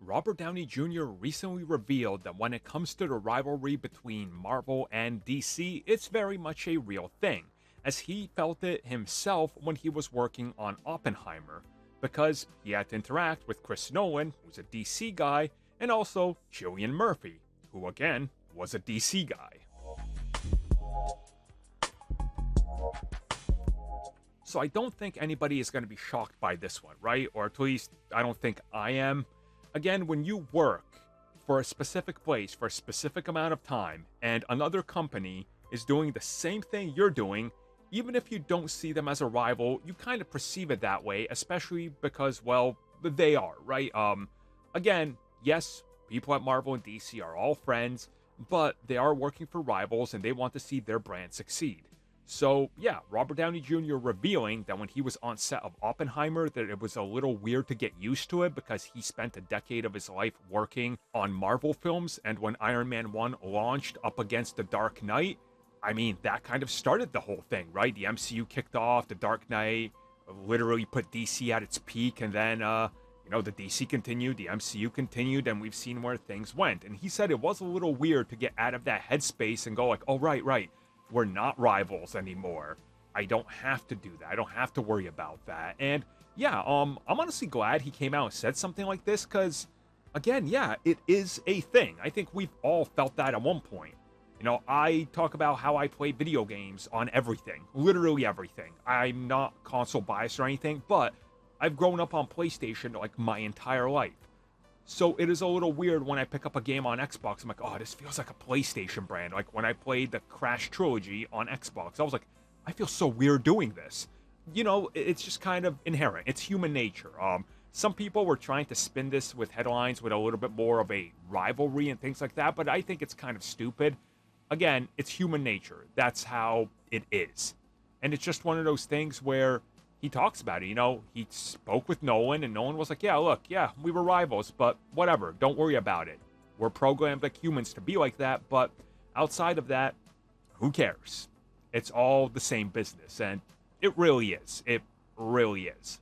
Robert Downey Jr. recently revealed that when it comes to the rivalry between Marvel and DC, it's very much a real thing, as he felt it himself when he was working on Oppenheimer, because he had to interact with Chris Nolan, who's a DC guy, and also Cillian Murphy, who again was a DC guy. So I don't think anybody is going to be shocked by this one, right? Or at least I don't think I am. Again, when you work for a specific place for a specific amount of time and another company is doing the same thing you're doing, even if you don't see them as a rival, you kind of perceive it that way, especially because, well, they are, right? Again, yes, people at Marvel and DC are all friends, but they are working for rivals and they want to see their brand succeed. So, yeah, Robert Downey Jr. revealing that when he was on set of Oppenheimer that it was a little weird to get used to it because he spent a decade of his life working on Marvel films, and when Iron Man 1 launched up against The Dark Knight, I mean, that kind of started the whole thing, right? The MCU kicked off, The Dark Knight literally put DC at its peak, and then, the DC continued, the MCU continued, and we've seen where things went. And he said it was a little weird to get out of that headspace and go like, oh, right. We're not rivals anymore. I don't have to do that. I don't have to worry about that. And yeah, I'm honestly glad he came out and said something like this because, again, yeah, it is a thing. I think we've all felt that at one point. I talk about how I play video games on everything, literally everything. I'm not console biased or anything, but I've grown up on PlayStation like my entire life. So it is a little weird when I pick up a game on Xbox. I'm like, oh, this feels like a PlayStation brand. Like when I played the Crash Trilogy on Xbox, I was like, I feel so weird doing this. It's just kind of inherent. It's human nature. Some people were trying to spin this with headlines with a little bit more of a rivalry and things like that, but I think it's kind of stupid. Again, it's human nature. That's how it is. And it's just one of those things where he talks about it, he spoke with Nolan and Nolan was like, yeah, we were rivals, but whatever, don't worry about it. We're programmed like humans to be like that, but outside of that, who cares? It's all the same business, and it really is. It really is.